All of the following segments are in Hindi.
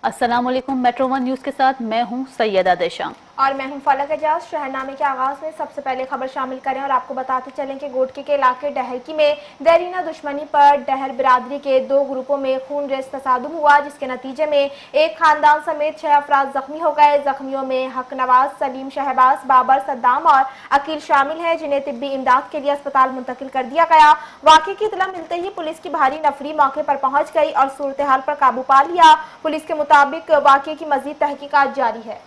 अस्सलाम वालेकुम। मेट्रो वन न्यूज़ के साथ मैं हूं सैयदा देशां और मैं हूं फलक एजाज। शहरनामे के आगाज में सबसे पहले खबर शामिल करें और आपको बताते चलें कि गोटके के इलाके डहरकी में देरीना दुश्मनी पर डहर बिरादरी के 2 ग्रुपों में खून रेस तसादुम हुआ, जिसके नतीजे में एक खानदान समेत 6 अफराद जख्मी हो गए। जख्मियों में हक नवाज, सलीम, शहबाज, बाबर, सद्दाम और अकील शामिल हैं, जिन्हें तिब्बी इमदाद के लिए अस्पताल मुंतकिल कर दिया गया। वाकई की इत्तला मिलते ही पुलिस की भारी नफरी मौके पर पहुंच गई और सूरत हाल पर काबू पा लिया। पुलिस के मुताबिक वाकई की मजीद तहकीकात जारी है।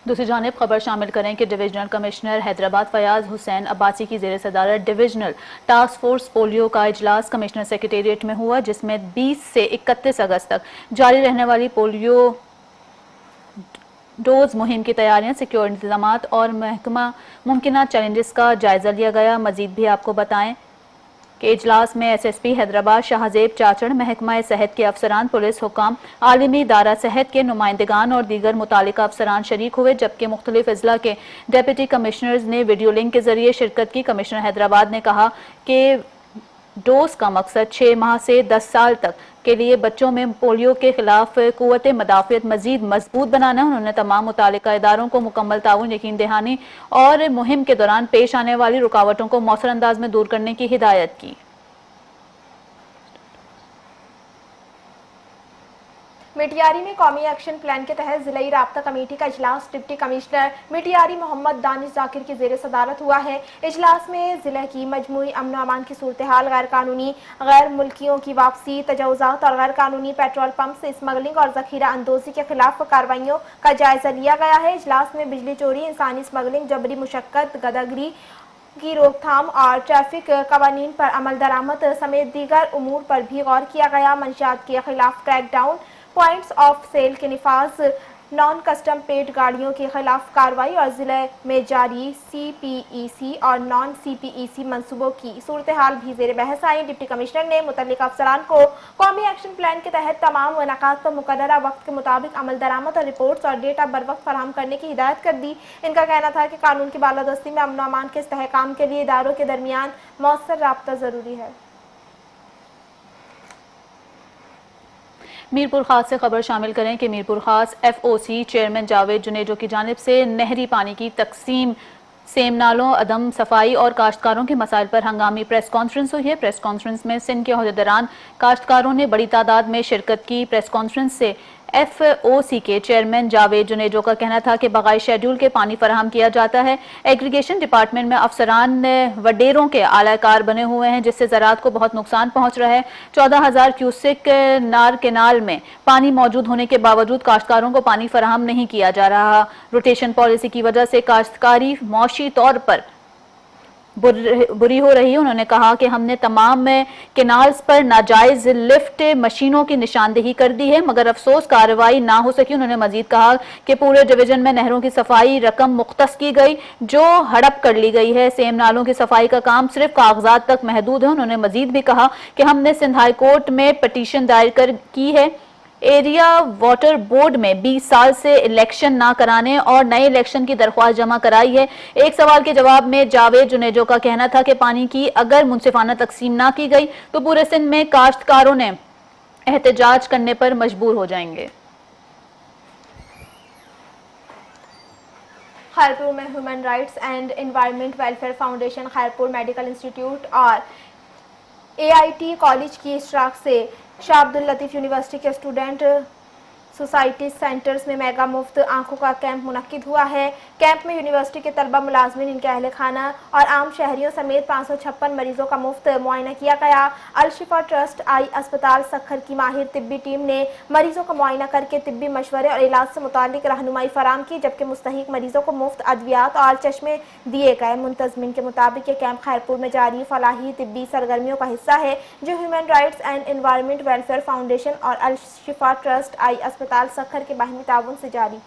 दूसरी जानिब खबर शामिल करें कि डिविजनल कमिश्नर हैदराबाद फयाज हुसैन अब्बासी की ज़ेर सदारत डिविजनल टास्क फोर्स पोलियो का इजलास कमिश्नर सेक्रेटेरिएट में हुआ, जिसमें 20 से 31 अगस्त तक जारी रहने वाली पोलियो डोज मुहिम की तैयारियां, सिक्योर इंतजाम और महकमा मुमकिन चैलेंजेस का जायजा लिया गया। मजीद भी आपको बताएं कि इजलास में SSP हैदराबाद शाहजेब चाचड़, महकमा सेहत के अफसरान, पुलिस हुकाम, आलमी दारा सेहत के नुमाइंदगान और दीगर मुतालिका अफसरान शरीक हुए, जबकि मुख्तलिफ अजला के डिप्टी कमिश्नर्स ने वीडियो लिंक के जरिए शिरकत की। कमिश्नर हैदराबाद ने कहा कि डोज का मकसद 6 माह से 10 साल तक के लिए बच्चों में पोलियो के खिलाफ कुव्वत मदाफियत मजीद मजबूत बनाना है। उन्होंने तमाम मुतालिका इदारों को मुकम्मल ताउन यकीन दहानी और मुहिम के दौरान पेश आने वाली रुकावटों को मौसर अंदाज में दूर करने की हिदायत की। मिटियारी में कौमी एक्शन प्लान के तहत जिला राब्ता कमेटी का इजलास डिप्टी कमिश्नर मिटियारी मोहम्मद दानिश जाकिर की जेर सदारत हुआ है। इजलास में जिले की मजमूई अमन अमान की सूरत हाल, गैर कानूनी गैर मुल्कियों की वापसी, तजावुजात और गैर कानूनी पेट्रोल पंप से स्मगलिंग और जखीरा अंदोजी के खिलाफ कार्रवाइयों का जायजा लिया गया है। इजलास में बिजली चोरी, इंसानी स्मगलिंग, जबरी मुशक्कत, गदागरी की रोकथाम और ट्रैफिक कवानीन पर अमल दरामद समेत दीगर उमूर पर भी गौर किया गया। मंशियात के खिलाफ क्रैकडाउन, पॉइंट्स ऑफ सेल के निफाज, नॉन कस्टम पेड गाड़ियों के खिलाफ कार्रवाई और जिले में जारी CPEC और नॉन CPEC मंसूबों की सूरत हाल भी जेर बहस आई। डिप्टी कमिश्नर ने मुतल्लिका अफसरान को कौमी एक्शन प्लान के तहत तमाम वनाकात पर मुकर्ररा वक्त के मुताबिक अमल दरामद और रिपोर्ट्स और डेटा बर वक्त फराहम करने की हिदायत कर दी। इनका कहना था कि कानून की बालादस्ती में अमन अमान के इस्तेहकाम के लिए इदारों के दरमियान मौसर राब्ता जरूरी है। मीरपुर खास से खबर शामिल करें कि मीरपुर खास FOC चेयरमैन जावेद जुनेजो की जानिब से नहरी पानी की तकसीम, सेम नालों, अदम सफाई और काश्तकारों के मसाइल पर हंगामी प्रेस कॉन्फ्रेंस हुई है। प्रेस कॉन्फ्रेंस में सिंध के अहदेदारान, काश्तकारों ने बड़ी तादाद में शिरकत की। प्रेस कॉन्फ्रेंस से FOC के चेयरमैन जावेद जुनेजो का कहना था कि बगैर शेड्यूल के पानी फराहम किया जाता है। एग्रीगेशन डिपार्टमेंट में अफसरान वडेरों के आलाकार बने हुए हैं, जिससे ज़राअत को बहुत नुकसान पहुंच रहा है। 14,000 क्यूसेक नार केनाल में पानी मौजूद होने के बावजूद काश्तकारों को पानी फराहम नहीं किया जा रहा। रोटेशन पॉलिसी की वजह से काश्तकारी मौशी तौर पर बुरी हो रही है। उन्होंने कहा कि हमने तमाम केनाल्स पर नाजायज लिफ्ट मशीनों की निशानदेही कर दी है, मगर अफसोस कार्रवाई ना हो सकी। उन्होंने मजीद कहा कि पूरे डिवीजन में नहरों की सफाई रकम मुख्तस की गई, जो हड़प कर ली गई है। सेम नालों की सफाई का काम सिर्फ कागजात तक महदूद है। उन्होंने मजीद भी कहा कि हमने सिंध हाई कोर्ट में पटिशन दायर की है। एरिया वाटर बोर्ड में 20 साल से इलेक्शन ना कराने और नए इलेक्शन की दरख्वास्त जमा कराई है। एक सवाल के जवाब में जावेद जुनेजो का कहना था कि पानी की अगर मुनसिफाना तकसीम ना की गई तो पूरे सिंध में काश्तकारों ने एहतजाज करने पर मजबूर हो जाएंगे। खैरपुर में human rights and environment welfare foundation, Khairpur medical institute और AIT कॉलेज की इशराक से शाह अब्दुल लतीफ यूनिवर्सिटी के स्टूडेंट सोसाइटी सेंटर्स में मेगा मुफ्त आंखों का कैंप मुनक्किद हुआ है। कैंप में यूनिवर्सिटी के तलबा, मुलाजमीन, इनके अहल खाना और आम शहरियों समेत 556 मरीजों का मुफ्त मुआयना किया गया। अलशिफा ट्रस्ट आई अस्पताल सखर की माहिर तिब्बी टीम ने मरीजों का मुआयना करके तिब्बी मशवरे और इलाज से मुतालिक रहनुमाई फराम की, जबकि मुस्तहिक मरीजों को मुफ्त अद्वियात और चश्मे दिए गए। मुंतजमीन के मुताबिक ये कैंप खैरपुर में जारी फलाही तिब्बी सरगर्मियों का हिस्सा है, जो human rights and environment welfare foundation और अलशिफा ट्रस्ट आई अस्पताल सखर के बाहिमी ताउन से जारी।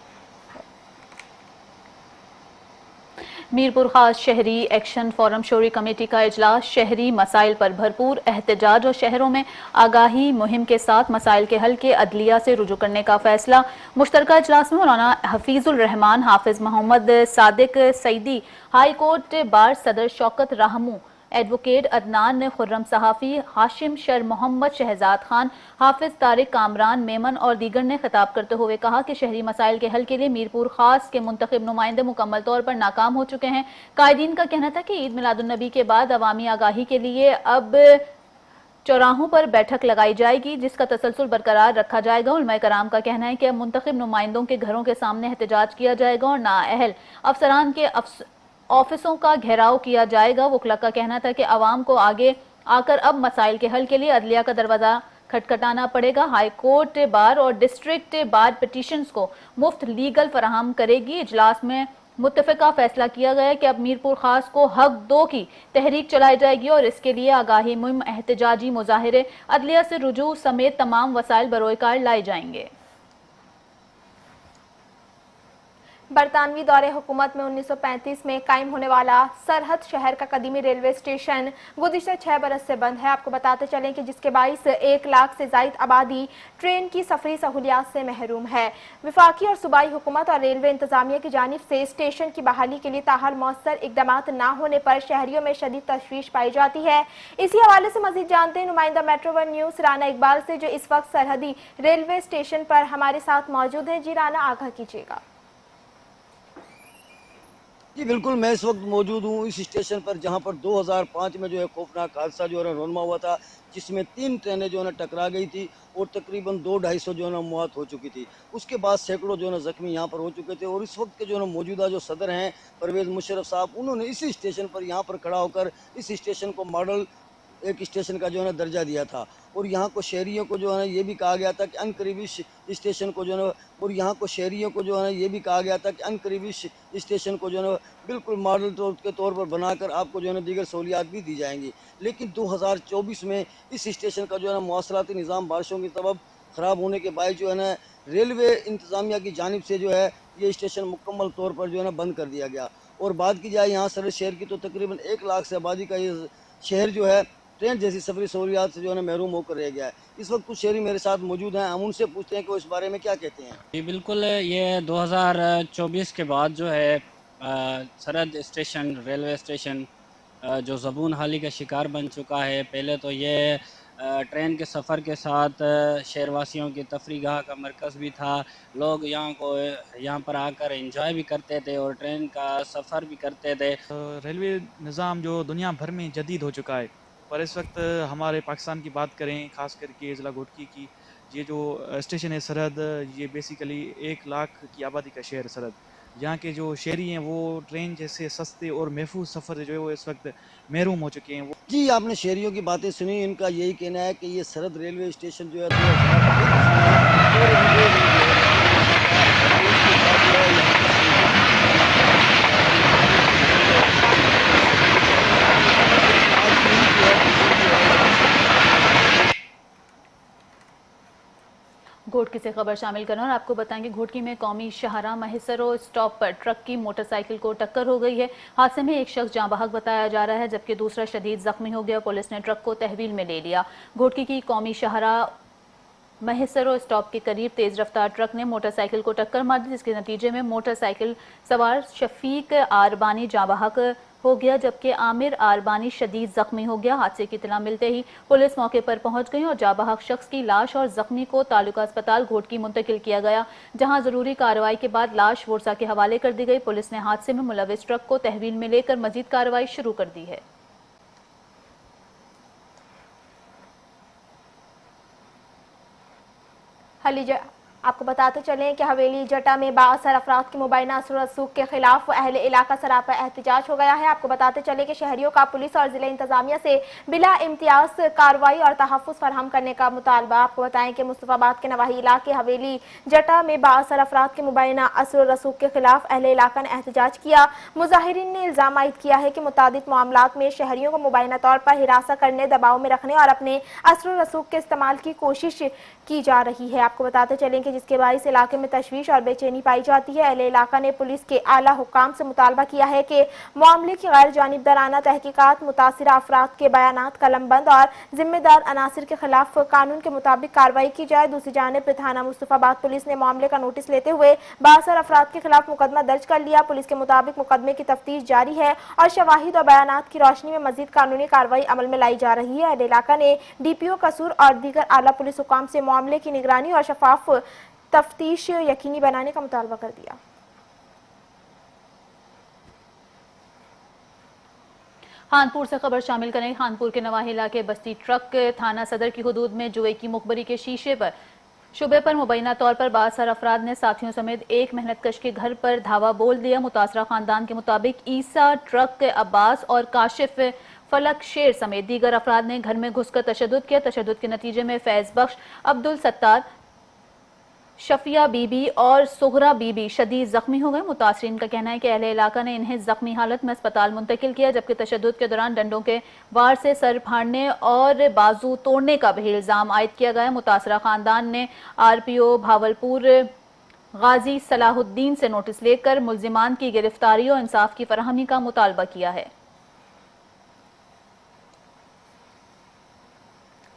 मीरपुर खास शहरी एक्शन फोरम शोरी कमेटी का इजलास, शहरी मसाइल पर भरपूर एहतजाज और शहरों में आगाही मुहिम के साथ मसाइल के हल के अदलिया से रुजू करने का फैसला। मुश्तरका इजलास में मौलाना हफीजुल रहमान, हाफिज Mohammad Sadiq Saeedi, high court bar सदर शौकत राहमू, एडवोकेट अदनान ने खुर्रम सहाफ़ी, हाशिम शर मोहम्मद, शहजाद खान, हाफिज तारिक, कामरान मेमन और दीगर ने खिताब करते हुए कहा कि शहरी मसाइल के हल के लिए मीरपुर खास के मुंतखब नुमाइंदे मुकम्मल तौर पर नाकाम हो चुके हैं। कायदीन का कहना था कि ईद मिलादुन्नबी के बाद अवामी आगाही के लिए अब चौराहों पर बैठक लगाई जाएगी, जिसका तसलसल बरकरार रखा जाएगा। उलमाए कराम का कहना है कि अब मुंतखब नुमाइंदों के घरों के सामने एहतजाज किया जाएगा और नाअहल अफसरान के ऑफिसों का घेराव किया जाएगा। वकला का कहना था कि अवाम को आगे आकर अब मसाइल के हल के लिए अदलिया का दरवाज़ा खटखटाना पड़ेगा। हाई कोर्ट बार और डिस्ट्रिक्ट बार पिटीशंस को मुफ्त लीगल फराहम करेगी। इजलास में मुत्तफ़िका फैसला किया गया कि अब मीरपुर खास को हक दो की तहरीक चलाई जाएगी और इसके लिए आगाही मुहिम, एहतजाजी मुजाहिरे, अदलिया से रुजू समेत तमाम वसाइल बरोकार लाए जाएंगे। बरतानवी दौरे हुकूमत में 1935 में कायम होने वाला सरहद शहर का कदीमी रेलवे स्टेशन गुज़िश्ता 6 बरस से बंद है। आपको बताते चलें कि जिसके बाइस 1 लाख से ज़ायद आबादी ट्रेन की सफरी सहूलियात से महरूम है। वफाकी और सूबाई हुकूमत और रेलवे इंतजामिया की जानिब से स्टेशन की बहाली के लिए ताहाल मौसर इकदाम न होने पर शहरियों में शदीद तशवीश पाई जाती है। इसी हवाले से मजीद जानते हैं नुमाइंदा metro one news Rana Iqbal से, जो इस वक्त सरहदी रेलवे स्टेशन पर हमारे साथ मौजूद है। जी राना, आगाह कीजिएगा। जी बिल्कुल, मैं इस वक्त मौजूद हूँ इस स्टेशन पर जहाँ पर 2005 में जो है खौफनाक हादसा जो है रोनमा हुआ था, जिसमें 3 ट्रेनें जो है टकरा गई थी और तकरीबन 200-250 जो है ना मौत हो चुकी थी। उसके बाद सैकड़ों जो है जख्मी यहाँ पर हो चुके थे और इस वक्त के जो है मौजूदा जो सदर हैं परवेज़ मुशर्रफ साहब, उन्होंने इसी स्टेशन पर यहाँ पर खड़ा होकर इस स्टेशन को मॉडल एक स्टेशन का जो है ना दर्जा दिया था और यहाँ को शहरियों को जो है ना ये भी कहा गया था कि अनकरीबी स्टेशन को जो है ना और यहाँ को शहरियों को जो है ना ये भी कहा गया था कि अनकरीबी स्टेशन को जो है ना बिल्कुल मॉडल के तौर पर बनाकर आपको जो है ना दीगर सहूलियात भी दी जाएंगी। लेकिन 2024 में इस स्टेशन का जो है ना मवासलाती निज़ाम बारिशों की सबब ख़राब होने के बाद जो है ना रेलवे इंतज़ामिया की जानिब से जो है ये स्टेशन मुकम्मल तौर पर जो है ना बंद कर दिया गया। और बात की जाए यहाँ सरहद शहर की तो तकरीबन 1 लाख से आबादी का ये शहर जो है ट्रेन जैसी सफरी सहूलियात से जो है ना महरूम होकर रह गया है। इस वक्त कुछ शहरी मेरे साथ मौजूद हैं, हम उनसे पूछते हैं कि वो इस बारे में क्या कहते हैं। जी बिल्कुल, ये 2024 के बाद जो है सरहद स्टेशन रेलवे स्टेशन जो ज़बून हाली का शिकार बन चुका है। पहले तो ये ट्रेन के सफ़र के साथ शहरवासियों की तफरीगाह का मरकज़ भी था। लोग यहाँ पर आकर एंजॉय भी करते थे और ट्रेन का सफ़र भी करते थे। रेलवे निज़ाम जो दुनिया भर में जदीद हो चुका है, पर इस वक्त हमारे पाकिस्तान की बात करें, ख़ास करके ज़िला घोटकी की, ये जो स्टेशन है सरहद, ये बेसिकली 1 लाख की आबादी का शहर सरहद। यहाँ के जो शहरी हैं वो ट्रेन जैसे सस्ते और महफूज सफ़र जो है वो इस वक्त महरूम हो चुके हैं। जी, आपने शहरियों की बातें सुनी, इनका यही कहना है कि ये सरहद रेलवे स्टेशन जो है घोटकी से खबर शामिल करना और आपको बताएंगे घोटकी में कौमी शाहरा महिसरो स्टॉप पर ट्रक की मोटरसाइकिल को टक्कर हो गई है। हादसे में एक शख्स जाँ बहक बताया जा रहा है, जबकि दूसरा शदीद जख्मी हो गया। पुलिस ने ट्रक को तहवील में ले लिया। घोटकी की कौमी शाहरा महिसरो स्टॉप के करीब तेज रफ्तार ट्रक ने मोटरसाइकिल को टक्कर मार दी, जिसके नतीजे में मोटरसाइकिल सवार शफीक आरबानी जाँ बहक हो गया, जबकि आमिर आरबानी शदीद जख्मी हो गया। हादसे की इत्तला मिलते ही पुलिस मौके पर पहुंच गई और जाँ बहक शख्स की लाश और जख्मी को तालुका अस्पताल घोटकी मुंतकिल किया गया, जहां जरूरी कार्रवाई के बाद लाश वोरसा के हवाले कर दी गई। पुलिस ने हादसे में मुलविस ट्रक को तहवील में लेकर मजीद कार्रवाई शुरू कर दी है। आपको बताते चलें कि हवेली जटा में बाअसर अफराद की मुबैना असर रसूख के खिलाफ अहले इलाका सरापा एहतजाज हो गया है। आपको बताते चलें कि शहरियों का पुलिस और जिला इंतजामिया से बिला इम्तियाज कार्रवाई और तहफ़्फ़ुज़ फराहम करने का मुतालबा। आपको बताएं कि मुस्तफ़ाबाद के नवाही इलाके हवेली जटा में बाअसर अफराद की मुबैना असर रसूख के खिलाफ अहले इलाका ने एहतजाज किया। मुजाहिरीन ने इल्ज़ाम आयद किया है कि मुतादिद मामलात में शहरियों को मुबैना तौर पर हिरासत करने, दबाव में रखने और अपने असर रसूख के इस्तेमाल की कोशिश की जा रही है। आपको बताते चलें कि जिसके बाइस इलाके में तशवीश और बेचैनी पाई जाती है। अहले इलाका ने पुलिस के आला हुक्काम से मुतालबा किया है कि मामले की गैर जानिबदाराना तहकीकात, मुतासिर अफराद के बयानात कलमबंद और जिम्मेदार अनासिर के खिलाफ कानून के मुताबिक कार्रवाई की जाए। दूसरी जानिब थाना मुस्तफाबाद पुलिस ने मामले का नोटिस लेते हुए 62 अफराद के खिलाफ मुकदमा दर्ज कर लिया। पुलिस के मुताबिक मुकदमे की तफ्तीश जारी है और शवाहिद और बयानात की रोशनी में मजीद कानूनी कार्रवाई अमल में लाई जा रही है। अहले इलाका ने DPO कसूर और दीगर आला पुलिस हुकाम से मामले की निगरानी और शफाफ तफ्तीश यकीनी बनाने का मुतालबा कर दिया। खानपुर से खबर शामिल करें। खानपुर के नवाही इलाके बस्ती ट्रक थाना सदर की हुदूद में जुए की मुखबरी के शीशे पर शुबे पर मुबैना तौर पर 62 अफराद ने साथियों समेत एक मेहनतकश के घर पर धावा बोल दिया। मुतासरा खानदान के मुताबिक ईसा, ट्रक, अब्बास और काशिफ, फलक शेर समेत दीगर अफराद ने घर में घुसकर तशद्दुद किया। तशद्दुद के नतीजे में फैज बख्श, अब्दुल सत्तार, शफिया बीबी और सुगरा बीबी शदीद जख्मी हो गए। मुतासरीन का कहना है कि अहले इलाका ने इन्हें जख्मी हालत में अस्पताल मुंतकिल किया, जबकि तशद्दुद के दौरान डंडों के वार से सर फाड़ने और बाजू तोड़ने का भी इल्ज़ाम आयद किया गया। मुतासरा खानदान ने RPO भावलपुर गाजी सलाहुद्दीन से नोटिस लेकर मुल्जिमान की गिरफ्तारी और इंसाफ की फराहमी का मुतालबा किया है।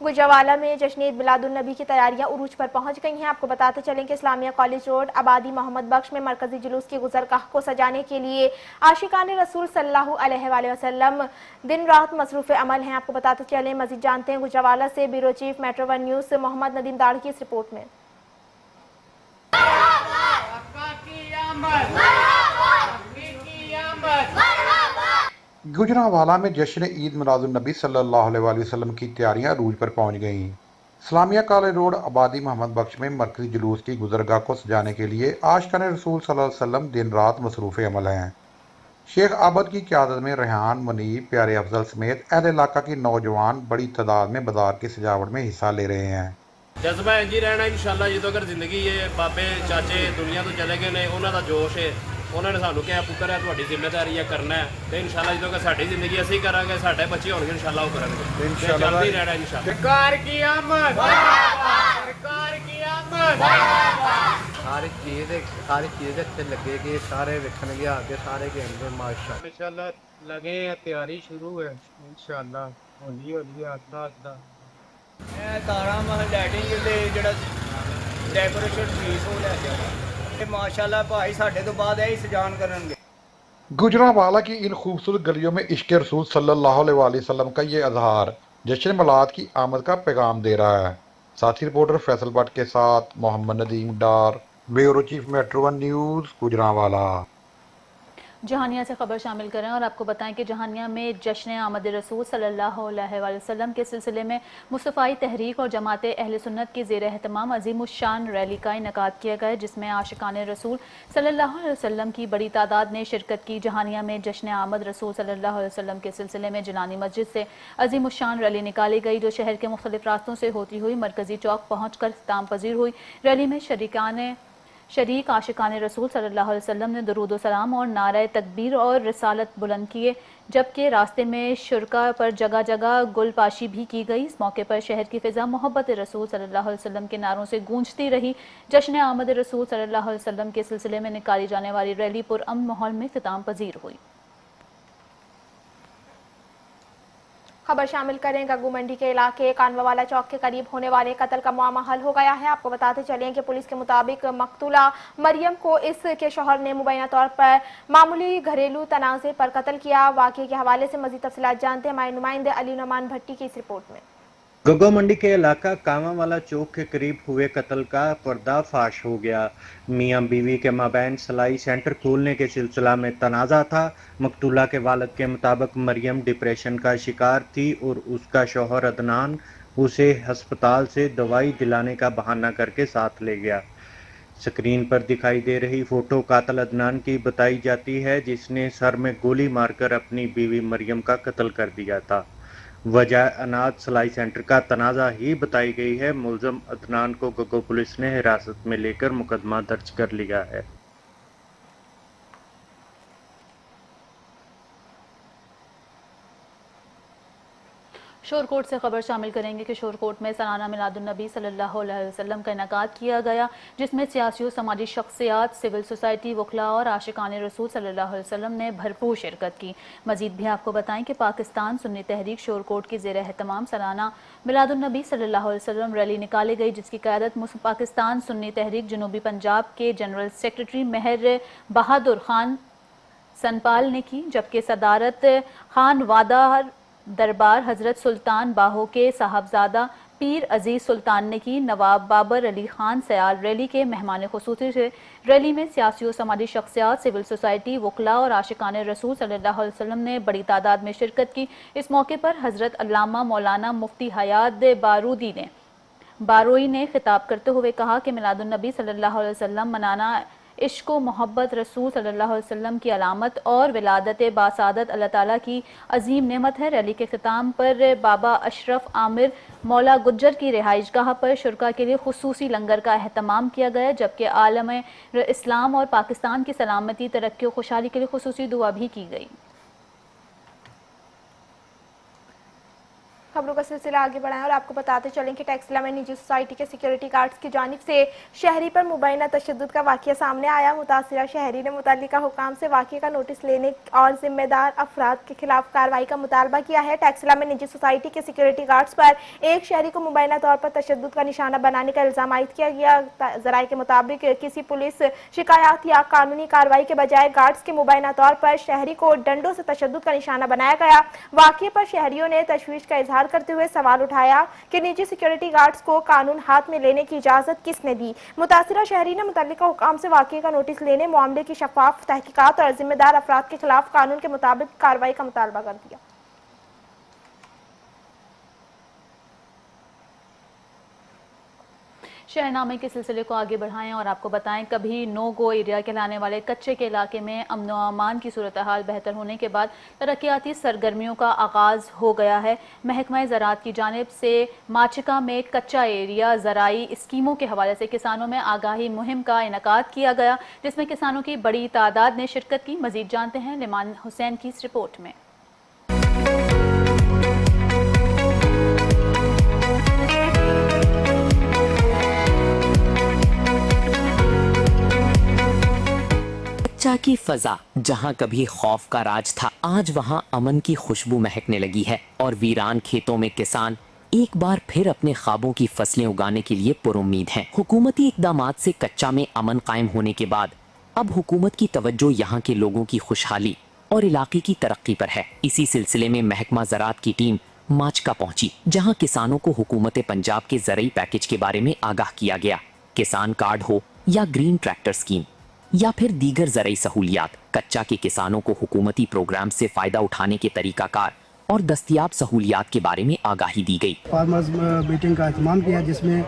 गुजरावाला में जश्न ईद मिलादुन्नबी की तैयारियां उरूज पर पहुंच गई हैं। आपको बताते चलें कि इस्लामिया कॉलेज रोड आबादी मोहम्मद बख्श में मरकजी जुलूस की गुजरगाह को सजाने के लिए आशिकान रसूल सल्लल्लाहु अलैहि वसल्लम दिन रात मसरूफ़ अमल हैं। आपको बताते चलें, मज़ीद जानते हैं गुजरावाला से bureau chief metro 1 news Mohammad Nadeem Dar की इस रिपोर्ट में। गुजरावाला में जश्न ईद मिलादुन्नबी सल्लल्लाहु अलैहि वसल्लम की तैयारियां अरूज पर पहुंच गईं। इस्लामिया कॉलेज रोड आबादी मोहम्मद बख्श में मरकजी जुलूस की गुजरगाह को सजाने के लिए आशिकान रसूल सल्लल्लाहु अलैहि वसल्लम दिन रात मसरूफ़ अमल हैं। शेख आबद की क़यादत में रेहान, मुनीब, प्यारे अफजल समेत अहले इलाका के नौजवान बड़ी तादाद में बाजार की सजावट में हिस्सा ले रहे हैं। जज्बा इंज ही रहना इंशाअल्लाह। जो अगर जिंदगी ये बाबे चाचे दुनिया तो चले गए ने, उन्हों का जोश है, उन्होंने सानू क्या पुत्र है, तुम्हारी जिम्मेदारी है करना है, तो इंशाअल्लाह जो अगर साडी जिंदगी असीं करांगे, साडे बच्चे होंगे इंशाअल्लाह वो करेंगे। इंशाअल्लाह चलते ही रहना इंशाअल्लाह। सरकार की आमद, सरकार की आमद। हर चीज़ अच्छे लगेगी, सारे वेखणगे आके सारे कहेंगे माशाअल्लाह। इंशाअल्लाह लगे हैं, तैयारी शुरू है इंशाअल्लाह, हौली हौली आस्ता आस्ता। तारा महल लाइटिंग ते जेड़ा डेकोरेशन फीस हो लै जाए माशाअल्लाह भाई साडे तो बाद यही सजान करनगे। गुजरावाला की इन खूबसूरत गलियों में इश्क रसूल सल्लल्लाहु अलैहि वसल्लम का ये इजहार जश्न मिलाद की आमद का पैगाम दे रहा है। साथी रिपोर्टर फैसल भट्ट के साथ Mohammad Nadeem Dar, bureau chief metro 1 news Gujranwala. Jahania से खबर शामिल करें और आपको बताएं कि जहानिया में जश्न आमद रसूल सल्लल्लाहु अलैहि वसल्लम के सिलसिले में मुस्तफ़ाई तहरीक और जमात अहले सुन्नत की ज़ेर एहतमाम अज़ीमुश्शान रैली का इनेकाद किया गया, जिसमें आशिकान रसूल सल्लल्लाहु अलैहि वसल्लम की बड़ी तादाद ने शिरकत की। जहानिया में जश्न आमद रसूल सल्लल्लाहु अलैहि वसल्लम के सिलसिले में जिलानी मस्जिद से अज़ीमुश्शान रैली निकाली गई, जो शहर के मुख्तलिफ रास्तों से होती हुई मरकजी चौक पहुँच कर इख्तिताम पजीर हुई। रैली में शरीक आशिकान रसूल सल्लल्लाहु अलैहि वसल्लम ने दुरूद व सलाम और नारे तकबीर और रिसालत बुलंद किए, जबकि रास्ते में शुरका पर जगह जगह गुलपाशी भी की गई। इस मौके पर शहर की फ़िज़ा मोहब्बत रसूल सल्लल्लाहु अलैहि वसल्लम के नारों से गूंजती रही। जश्न आमद रसूल सल्लल्लाहु अलैहि वसल्लम के सिलसिले में निकाली जाने वाली रैली पुरअमन माहौल में इख्तिताम पजीर हुई। खबर शामिल करें, गग्गू मंडी के इलाके कानवावाला चौक के करीब होने वाले कत्ल का मामला हल हो गया है। आपको बताते चलें कि पुलिस के मुताबिक मकतूला मरियम को इसके शौहर ने मुबैना तौर पर मामूली घरेलू तनाज़े पर कत्ल किया। वाक़े के हवाले से मज़ीद तफसीलात जानते हैं हमारे नुमाइंदे अली नुमान भट्टी की इस रिपोर्ट में। गग्गू मंडी के इलाका कामावाला चौक के करीब हुए कत्ल का पर्दाफाश हो गया। मियां बीवी के माबैन सलाई सेंटर खोलने के सिलसिला में तनाज़ा था। मकतूला के वालिद के मुताबिक मरियम डिप्रेशन का शिकार थी और उसका शौहर अदनान उसे अस्पताल से दवाई दिलाने का बहाना करके साथ ले गया। स्क्रीन पर दिखाई दे रही फोटो कातिल अदनान की बताई जाती है, जिसने सर में गोली मारकर अपनी बीवी मरियम का कत्ल कर दिया था। वजह अनाज सलाई सेंटर का तनाज़ा ही बताई गई है। मुलज़म अदनान को गग्गू पुलिस ने हिरासत में लेकर मुकदमा दर्ज कर लिया है। शोरकोट से खबर शामिल करेंगे कि शोरकोट में सालाना मिलादुन्नबी सल्लल्लाहु अलैहि वसल्लम का इनेकाद किया गया, जिसमें सियासी और समाजी शख्सियात, सिविल सोसाइटी, वकला और आशिकान रसूल सल्लल्लाहु अलैहि वसल्लम ने भरपूर शिरकत की। मजीद भी आपको बताएं कि पाकिस्तान सुन्नी तहरीक शोरकोट की ज़ेर एहतमाम सालाना मिलादुन्नबी सल्लल्लाहु अलैहि वसल्लम रैली निकाली गई, जिसकी क़यादत पाकिस्तान सुन्नी तहरीक जनूबी पंजाब के जनरल सेक्रेटरी मेहर बहादुर खान सनपाल ने की, जबकि सदारत खान वादा दरबार हज़रत सुल्तान बाहो के साहबजादा पीर अजीज़ सुल्तान ने की। नवाब बाबर अली खान सयाल रैली के मेहमान खुसूसी थे। रैली में सियासी और समाजी शख्सियात, सिविल सोसाइटी, वकला और आशिकान रसूल सल्लल्लाहु अलैहि वसल्लम ने बड़ी तादाद में शिरकत की। इस मौके पर हज़रत अल्लामा मौलाना मुफ्ती हयात बारोई ने खिताब करते हुए कहा कि मिलादुन्नबी सल्लल्लाहु अलैहि वसल्लम मनाना इश्क व मोहब्बत रसूल सल्लल्लाहु अलैहि वसल्लम की अलामत और विलादत बासादत अल्लाह ताला की अजीम नेमत है। रैली के ख़िताम पर बाबा अशरफ आमिर मौला गुज्जर की रिहाइशगाह पर शुरका के लिए खुसूसी लंगर का अहतमाम किया गया, जबकि आलम इस्लाम और पाकिस्तान की सलामती, तरक्की और खुशहाली के लिए खुसूसी दुआ भी की गई। खबरों का सिलसिला आगे बढ़ाएं और आपको बताते चलें कि टैक्सला में निजी सोसाइटी के सिक्योरिटी गार्ड्स की जानिब से शहरी पर मुबैना तशद्दुद का वाक़या सामने आया। मुतासिरा शहरी ने मुतल्लिका हुकाम से वाक़े का नोटिस लेने और जिम्मेदार अफराद के खिलाफ कार्रवाई का मुतालबा किया है। टैक्सला में निजी सोसाइटी के सिक्योरिटी गार्ड्स पर एक शहरी को मुबैना तौर पर तशद्दुद का निशाना बनाने का इल्ज़ाम आयद किया गया। ज़राए के मुताबिक किसी पुलिस शिकायत या कानूनी कार्रवाई के बजाय गार्ड्स के मुबैना तौर पर शहरी को डंडों से तशद्दुद का निशाना बनाया गया। वाक़े पर शहरियों ने तशवीश का इजहार करते हुए सवाल उठाया कि निजी सिक्योरिटी गार्ड्स को कानून हाथ में लेने की इजाजत किसने दी। मुतासिरा शहरी ने मुतल्लिका हुकाम से वाक़े का नोटिस लेने, मामले की शफाफ तहकीकात और जिम्मेदार अफराद के खिलाफ कानून के मुताबिक कार्रवाई का मुतालबा कर दिया। शहरनामे के सिलसिले को आगे बढ़ाएं और आपको बताएं, कभी नो गो एरिया कहलाने वाले कच्चे के इलाके में अमन व अमान की सूरत हाल बेहतर होने के बाद तरक्याती सरगर्मियों का आगाज़ हो गया है। महकमा ज़राअत की जानिब से माचिका में कच्चा एरिया ज़राई स्कीमों के हवाले से किसानों में आगाही मुहिम का इनेकाद किया गया, जिसमें किसानों की बड़ी तादाद ने शिरकत की। मज़ीद जानते हैं लिमान हुसैन की इस रिपोर्ट में। कच्चा की फजा जहां कभी खौफ का राज था, आज वहां अमन की खुशबू महकने लगी है और वीरान खेतों में किसान एक बार फिर अपने ख्वाबों की फसलें उगाने के लिए पुरुम्मीद हैं। हुकूमती इकदामात से कच्चा में अमन कायम होने के बाद अब हुकूमत की तवज्जो यहाँ के लोगों की खुशहाली और इलाके की तरक्की पर है। इसी सिलसिले में महकमा ज़राअत की टीम माचका पहुंची, जहां किसानों को हुकूमत पंजाब के ज़रई पैकेज के बारे में आगाह किया गया। किसान कार्ड हो या ग्रीन ट्रैक्टर स्कीम या फिर दीगर ज़रई सहूलियात, कच्चा के किसानों को हुकूमती प्रोग्राम से फ़ायदा उठाने के तरीक़ाकार और दस्तयाब सहूलियात के बारे में आगाही दी गई। फार्मर्स मीटिंग का एहतमाम किया, जिसमें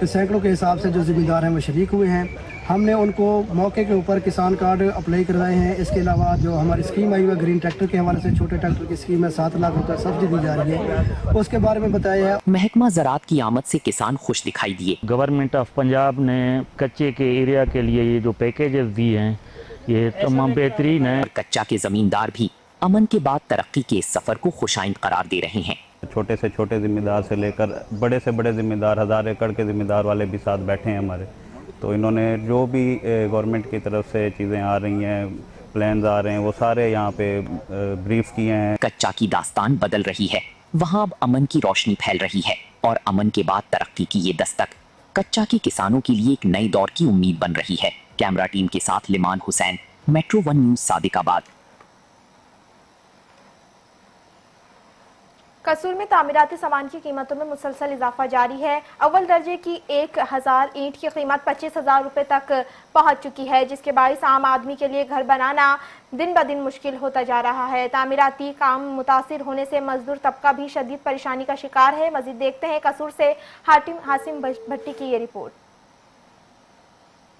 सैकड़ों के हिसाब से जो ज़िम्मेदार हैं वो शरीक हुए हैं। हमने उनको मौके के ऊपर किसान कार्ड अप्लाई करवाए हैं। इसके अलावा जो हमारी स्कीम आई हुई है ग्रीन ट्रैक्टर के हवाले से, छोटे ट्रैक्टर की स्कीम है, 7 लाख रुपये सब्सिडी दी जा रही है, उसके बारे में बताया है। महकमा ज़राअत की आमद से किसान खुश दिखाई दिए। गवर्नमेंट ऑफ पंजाब ने कच्चे के एरिया के लिए ये जो पैकेजेस दिए हैं ये तमाम बेहतरीन है। कच्चा के ज़मींदार भी अमन के बाद तरक्की के इस सफ़र को खुशाइंद करार दे रहे हैं। छोटे से छोटे ज़िम्मेदार से लेकर बड़े से बड़े ज़िम्मेदार, 1000 एकड़ के ज़िम्मेदार वाले भी साथ बैठे हैं हमारे। तो इन्होंने जो भी गवर्नमेंट की तरफ से चीज़ें आ रही हैं, प्लान्स आ रहे हैं, वो सारे यहाँ पे ब्रीफ किए हैं। कच्चा की दास्तान बदल रही है, वहाँ अब अमन की रोशनी फैल रही है और अमन के बाद तरक्की की ये दस्तक कच्चा के किसानों के लिए एक नए दौर की उम्मीद बन रही है। कैमरा टीम के साथ लिमान हुसैन, मेट्रो 1 न्यूज़, सादिकाबाद। कसूर में तामीराती सामान की कीमतों में मुसलसल इजाफा जारी है। अव्वल दर्जे की 1000 ईंट की कीमत 25,000 रुपये तक पहुंच चुकी है, जिसके बायस आम आदमी के लिए घर बनाना दिन ब दिन मुश्किल होता जा रहा है। तामीराती काम मुतासिर होने से मजदूर तबका भी शदीद परेशानी का शिकार है। मजीद देखते हैं कसूर से हासिम भट्टी की ये रिपोर्ट।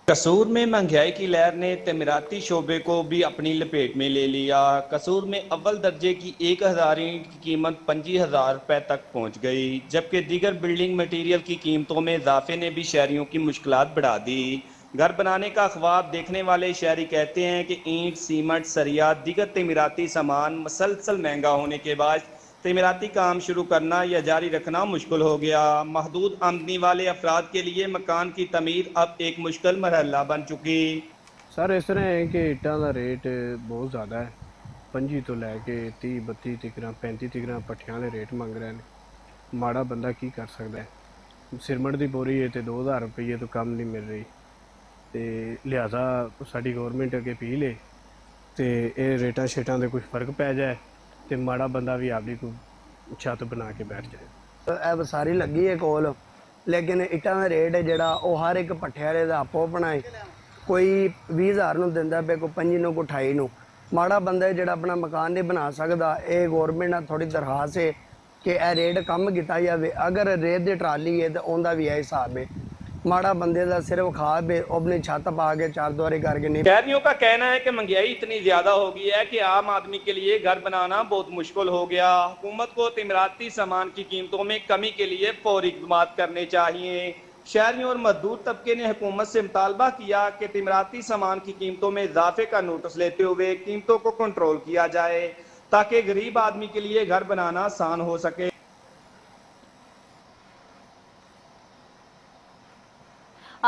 कसूर में महंगाई की लहर ने तमीराती शोबे को भी अपनी लपेट में ले लिया। कसूर में अव्वल दर्जे की 1000 ईंट की कीमत 25,000 रुपये तक पहुंच गई, जबकि दीगर बिल्डिंग मटेरियल की कीमतों में इजाफे ने भी शहरियों की मुश्किलात बढ़ा दी। घर बनाने का ख्वाब देखने वाले शहरी कहते हैं कि ईंट, सीमेंट, सरिया, दीगर तमीराती सामान मसलसल महंगा होने के बाद तमीराती काम शुरू करना या जारी रखना मुश्किल हो गया। महदूद आमदनी वाले अफराद के लिए मकान की तमीर अब एक मुश्किल मरहला बन चुकी। सर इस तरह है कि इट्टां का रेट बहुत ज़्यादा है, 25 तो लैके 30 32 तिकरा 35 तिकरा पट्ठियां दे रेट मंग रहे हैं। माड़ा बंदा की कर सकता है। सिरमट की बोरी है तो 2000 रुपये तो कम नहीं मिल रही, तो लिहाजा साड़ी गौरमेंट अगे अपील है तो ये रेटा शेटां दे कुछ फर्क पै जाए तो माड़ा बंदा भी आपकी कोई छत बना के बैठ जाए। बसारी लगी है कोल, लेकिन इट्टां का रेट है जोड़ा वह हर एक पट्ठे वाले का आपो अपना है। कोई 20,000 ਨੂੰ ਦਿੰਦਾ ਪਿਆ, ਕੋਈ 25 ਨੂੰ, ਕੋਈ 28 ਨੂੰ। ਮਾੜਾ ਬੰਦਾ ਜਿਹੜਾ ਆਪਣਾ ਮਕਾਨ ਨਹੀਂ ਬਣਾ ਸਕਦਾ, ਇਹ ਗੌਰਮੈਂਟ ਨਾਲ ਥੋੜੀ ਦਰਖਾਸਤ ਹੈ ਕਿ ਇਹ ਰੇਟ ਕਮ ਕੀਤਾ ਜਾਵੇ। ਅਗਰ ਰੇਤ ਦੀ ਟਰਾਲੀ ਹੈ ਤਾਂ ਉਹਦਾ ਵੀ ਇਹ ਹਿਸਾਬ ਹੈ। माड़ा बंदे का सिर्फ खा बे अपनी छत पा के चार द्वारी करके नहीं। शहरियों का कहना है कि महंगाई इतनी ज्यादा हो गई है कि आम आदमी के लिए घर बनाना बहुत मुश्किल हो गया। हुकूमत को तमीराती सामान की कीमतों में कमी के लिए फौरी इक़दाम करने चाहिए। शहरियों और मजदूर तबके ने हुकूमत से मुतालबा किया कि तमीराती सामान की कीमतों में इजाफे का नोटिस लेते हुए कीमतों को कंट्रोल किया जाए ताकि गरीब आदमी के लिए घर बनाना आसान हो सके।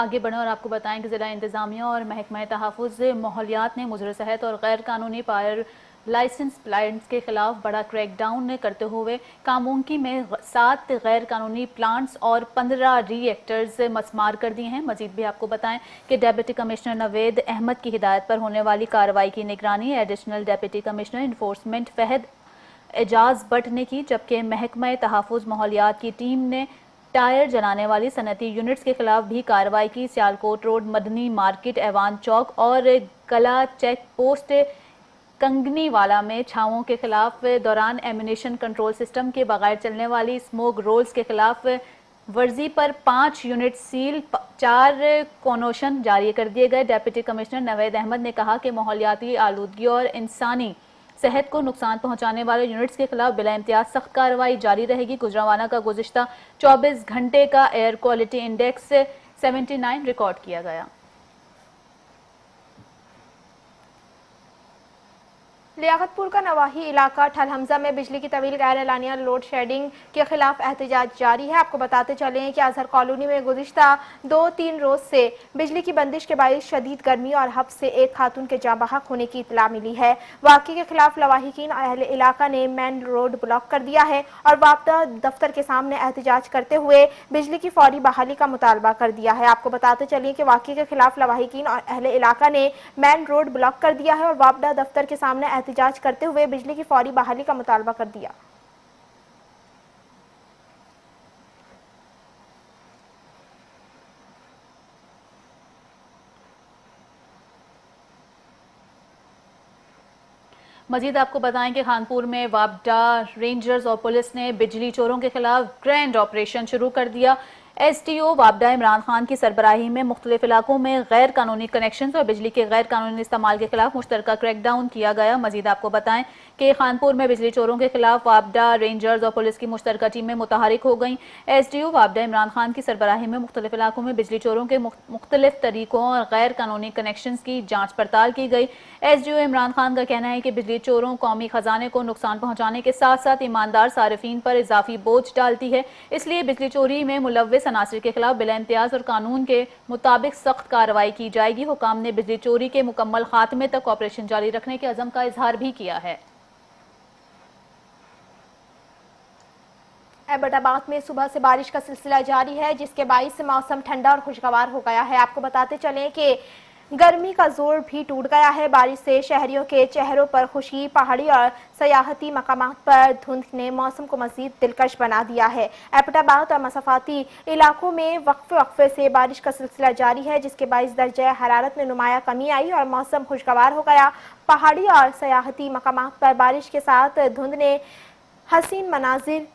आगे बढ़ें और आपको बताएं कि ज़िला इंतज़ामिया और महकमा तहफ़्फ़ुज़ माहौलियात ने मुज़र सेहत और गैर कानूनी पायर लाइसेंस प्लांट्स के खिलाफ बड़ा क्रैकडाउन करते हुए कामुंकी में 7 गैर कानूनी प्लांट्स और 15 रिएक्टर्स मस्मार कर दिए हैं। मजीद भी आपको बताएं कि डेप्यूटी कमिश्नर नवेद अहमद की हिदायत पर होने वाली कार्रवाई की निगरानी additional deputy commissioner enforcement Fahad Ejaz Bhatt ने की, जबकि महकमा तहफ़्फ़ुज़ माहौलियात की टीम ने टायर जलाने वाली सनती यूनिट्स के खिलाफ भी कार्रवाई की। सियालकोट रोड, मदनी मार्केट, ऐवान चौक और गला चेक पोस्ट कंगनीवाला में छावों के खिलाफ दौरान एम्यूनेशन कंट्रोल सिस्टम के बगैर चलने वाली स्मोक रोल्स के खिलाफ वर्जी पर 5 यूनिट सील, 4 कॉनोशन जारी कर दिए गए। डेप्यूटी कमिश्नर नवेद अहमद ने कहा कि माहौलियाती आलूदगी और इंसानी सेहत को नुकसान पहुंचाने वाले यूनिट्स के खिलाफ बिला इम्तियाज सख्त कार्रवाई जारी रहेगी। गुजरांवाला का गुज़िश्ता 24 घंटे का एयर क्वालिटी इंडेक्स 79 रिकॉर्ड किया गया। लियाकतपुर का नवाही इलाका ठल हमजा में बिजली की तवील गैर एलानिया लोड शेडिंग के खिलाफ एहतजाज जारी है। आपको बताते चलें कि अजहर कॉलोनी में गुज़िश्ता 2-3 रोज से बिजली की बंदिश के बायस शदीद गर्मी और हफ्स से एक खातून के जाँ बहक होने की इतला मिली है। वाक़े के खिलाफ लवाहिकीन अहले इलाका ने मेन रोड ब्लॉक कर दिया है और वापदा दफ्तर के सामने एहतजाज करते हुए बिजली की फौरी बहाली का मुतालबा कर दिया है। आपको बताते चलिए कि वाक़े के खिलाफ लवाहिकीन और अहले इलाका ने मेन रोड ब्लॉक कर दिया है और वापदा दफ्तर के सामने एहतजाज करते हुए बिजली की फौरी बहाली का मुतालबा कर दिया। मजीद आपको बताएं कि खानपुर में वापडा रेंजर्स और पुलिस ने बिजली चोरों के खिलाफ ग्रैंड ऑपरेशन शुरू कर दिया। SDO वापडा इमरान खान की सरबराही में मुख्तलिफ इलाकों में गैर कानूनी कनेक्शन और बिजली के गैर कानूनी इस्तेमाल के खिलाफ मुश्तरका क्रैकडाउन किया गया। मजीद आपको बताएं कि खानपुर में बिजली चोरों के खिलाफ वापडा रेंजर्स और पुलिस की मुश्तरका टीमें मुतहरिक हो गई। SDO वापडा इमरान खान की सरबराही में मुख्तलिफ इलाकों में बिजली चोरों के मुख्तलिफ तरीकों और गैर कानूनी कनेक्शन की जाँच पड़ताल की गई। SDO इमरान खान का कहना है कि बिजली चोरों कौमी खजाने को नुकसान पहुँचाने के साथ साथ ईमानदार सारिफीन पर इजाफी बोझ डालती है, इसलिए बिजली चोरी में मुलव्विस अनासिर के खिलाफ बिला इम्तियाज और कानून के मुताबिक सख्त कार्रवाई की जाएगी। हुकाम ने बिजली चोरी के मुकम्मल खात्मे तक ऑपरेशन जारी रखने के अज़म का इजहार भी किया है। एबटाबाद में सुबह से बारिश का सिलसिला जारी है, जिसके बाइस से मौसम ठंडा और खुशगवार हो गया है। आपको बताते चलें कि गर्मी का जोर भी टूट गया है। बारिश से शहरियों के चेहरों पर खुशी, पहाड़ी और सयाहती मकामात पर धुंध ने मौसम को मजीद दिलकश बना दिया है। एबटाबाद और मसाफाती इलाकों में वक्फे से बारिश का सिलसिला जारी है, जिसके बाइस दर्जा हरारत में नुमाया कमी आई और मौसम खुशगवार हो गया। पहाड़ी और सयाहती मकामात पर बारिश के साथ धुंध ने हसीन मनाजिर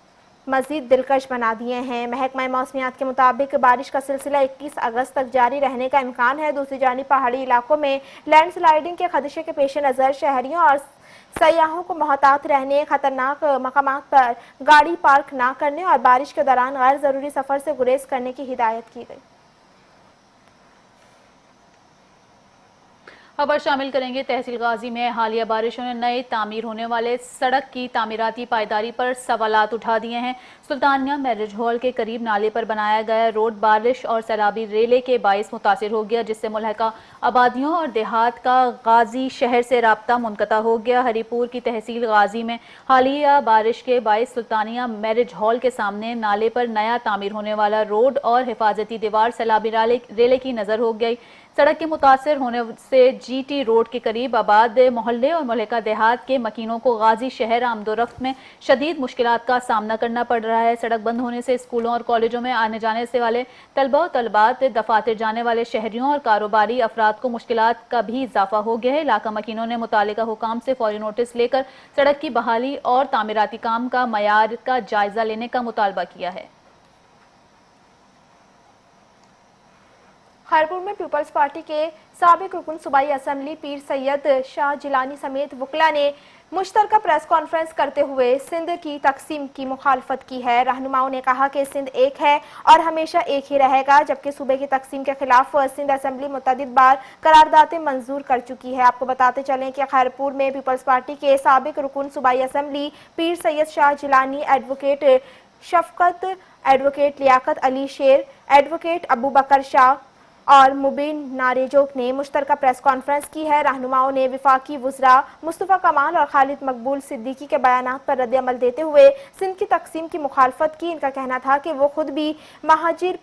मजीद दिलकश बना दिए हैं। महकमा मौसमियात के मुताबिक बारिश का सिलसिला 21 अगस्त तक जारी रहने का इम्कान है। दूसरी जानिब पहाड़ी इलाकों में लैंडस्लाइडिंग के खदशे के पेश नज़र शहरियों और सयाहों को मोहतात रहने, खतरनाक मकामात पर गाड़ी पार्क ना करने और बारिश के दौरान गैर ज़रूरी सफ़र से गुरेज करने की हिदायत की गई। खबर शामिल करेंगे तहसील गाजी में हालिया बारिशों ने नए तामीर होने वाले सड़क की तामीराती पायदारी पर सवालात उठा दिए हैं। सुल्तानिया मैरिज हॉल के करीब नाले पर बनाया गया रोड बारिश और सैलाबी रेले के बायस मुतासिर हो गया, जिससे मुल्हका आबादियों और देहात का गाजी शहर से राब्ता मुनक़ता हो गया। हरीपुर की तहसील गाजी में हालिया बारिश के बायस सुल्तानिया मैरिज हॉल के सामने नाले पर नया तामीर होने वाला रोड और हिफाजती दीवार सैलाबी रेले की नजर हो गई। सड़क के मुतासिर होने से GT रोड के करीब आबाद मोहल्ले और मुल्हका देहात के मकीनों को गाजी शहर आमदोरफ्त में शदीद मुश्किलात का सामना करना पड़ रहा है। सड़क बंद होने से स्कूलों और कॉलेजों में आने जाने से वाले तलबा और तलबात, दफातर जाने वाले शहरियों और कारोबारी अफराद को मुश्किलात का भी इजाफा हो गया है। इलाका मकीनों ने मुतालिका हुकाम से फौरी नोटिस लेकर सड़क की बहाली और तामीराती काम का मयार का जायजा लेने का मुतालबा किया है। हरपुर में पीपल्स पार्टी के साबिक रुकन सूबाई असेंबली पीर सैयद शाह जिलानी समेत वकला ने मुश्तरका प्रेस कॉन्फ्रेंस करते हुए सिंध की तकसीम की मुखालफत की है। रहनुमाओं ने कहा कि सिंध एक है और हमेशा एक ही रहेगा, जबकि सूबे की तकसीम के खिलाफ सिंध असेंबली मुतअद्दिद बार करारदादें मंजूर कर चुकी है। आपको बताते चलें कि खैरपुर में पीपल्स पार्टी के साबिक रुकन सूबाई असेंबली पीर सैयद शाह जिलानी, एडवोकेट शफकत, एडवोकेट लियाकत अली शेर, एडवोकेट अबू बकर शाह और मुबीन नारेजोक ने मुश्तरका प्रेस कॉन्फ्रेंस की है। रहनुमाओं ने विफाकी वुज़रा मुस्तफ़ा कमाल और खालिद मकबूल सिद्दीकी के बयानात पर रद्द-ए-अमल देते हुए सिंध की तकसीम की मुखालफत की। इनका कहना था कि वो खुद भी महाजिर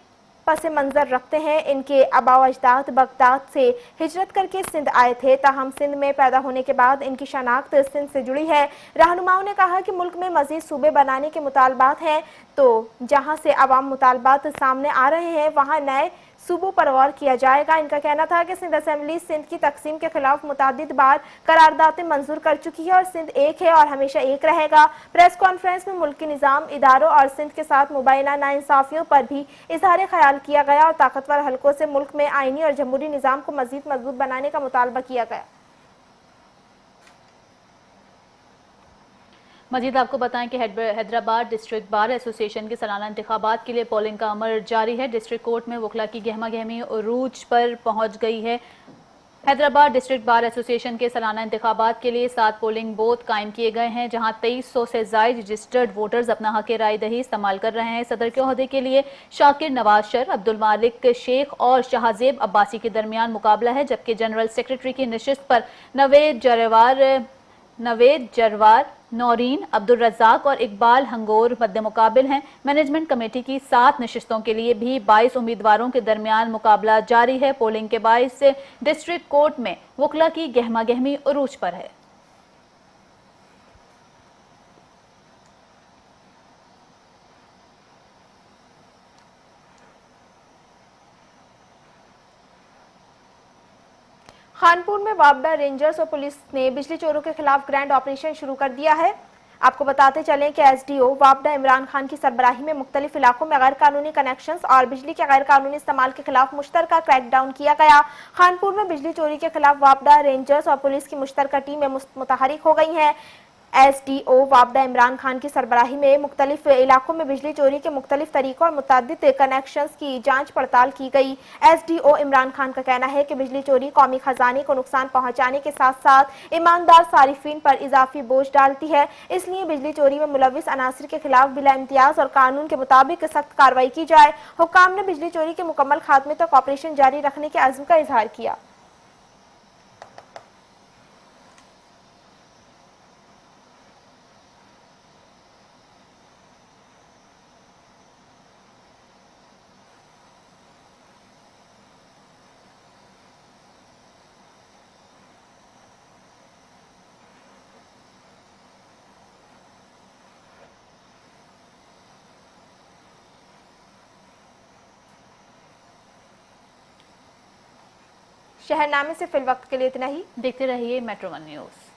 पस मंज़र रखते हैं। इनके आबा व अजदाद बगदाद से हिजरत करके सिंध आए थे, ताहम सिंध में पैदा होने के बाद इनकी शनाख्त सिंध से जुड़ी है। रहनुमाओं ने कहा कि मुल्क में मज़ीद सूबे बनाने के मुतालबात हैं, तो जहाँ से अवाम मुतालबात सामने आ रहे हैं वहाँ नए सूबों पर गौर किया जाएगा। इनका कहना था कि सिंध असेंबली सिंध की तकसीम के खिलाफ मुतअद्दिद बार करारदादें मंजूर कर चुकी है और सिंध एक है और हमेशा एक रहेगा। प्रेस कॉन्फ्रेंस में मुल्की निज़ाम, इदारों और सिंध के साथ मुबैना नाइंसाफियों पर भी इजहार ख्याल किया गया और ताकतवर हलकों से मुल्क में आईनी और जमहूरी निज़ाम को मजीद मजबूत बनाने का मुतालबा किया गया। मजीद आपको बताएं कि हैदराबाद डिस्ट्रिक्ट बार एसोसिएशन के सालाना इंतखाबात के लिए पोलिंग का अमल जारी है। डिस्ट्रिक्ट कोर्ट में वकला की गहमा गहमी उरूज पर पहुंच गई है। हैदराबाद डिस्ट्रिक्ट बार एसोसिएशन के सालाना इंतखाबात के लिए 7 पोलिंग बूथ कायम किए गए हैं, जहां 2300 से ज़ायद रजिस्टर्ड वोटर्स अपना हक राय दही इस्तेमाल कर रहे हैं। सदर के ओहदे के लिए शाकिर नवाज शर, अब्दुल मालिक शेख और शाहजेब अब्बासी के दरमियान मुकाबला है, जबकि जनरल सेक्रेटरी की नशिस्त पर नवेद जरवार, नौरीन, अब्दुल रज़ाक और इकबाल हंगोर मद्दे मुकाबिल हैं। मैनेजमेंट कमेटी की 7 नशिस्तों के लिए भी 22 उम्मीदवारों के दरमियान मुकाबला जारी है। पोलिंग के बायस डिस्ट्रिक्ट कोर्ट में वकला की गहमा गहमी उरूज पर है। खानपुर में वापडा रेंजर्स और पुलिस ने बिजली चोरों के खिलाफ ग्रैंड ऑपरेशन शुरू कर दिया है। आपको बताते चलें कि SDO वापडा इमरान खान की सरबराही में मुख्तलिफ इलाकों में गैर कानूनी कनेक्शंस और बिजली के गैर कानूनी इस्तेमाल के खिलाफ मुश्तरका क्रैकडाउन किया गया। खानपुर में बिजली चोरी के खिलाफ वापडा रेंजर्स और पुलिस की मुश्तरका टीमें मुतहरिक हो गई हैं। SDO वापडा इमरान खान की सरबराही में मुख्तलिफ इलाकों में बिजली चोरी के मुख्तलिफ तरीकों और मुतअद्दिद कनेक्शंस की जांच पड़ताल की गई। SDO इमरान खान का कहना है कि बिजली चोरी कौमी खजाने को नुकसान पहुंचाने के साथ साथ ईमानदार सारिफीन पर इजाफी बोझ डालती है, इसलिए बिजली चोरी में मुलविस अनासर के खिलाफ बिला इम्तियाज और कानून के मुताबिक सख्त कार्रवाई की जाए। हुकाम ने बिजली चोरी के मुकम्मल खात्मे तक ऑपरेशन जारी रखने के अज़्म का इजहार किया। शहरनामे से फिल वक्त के लिए इतना ही। देखते रहिए मेट्रो 1 न्यूज़।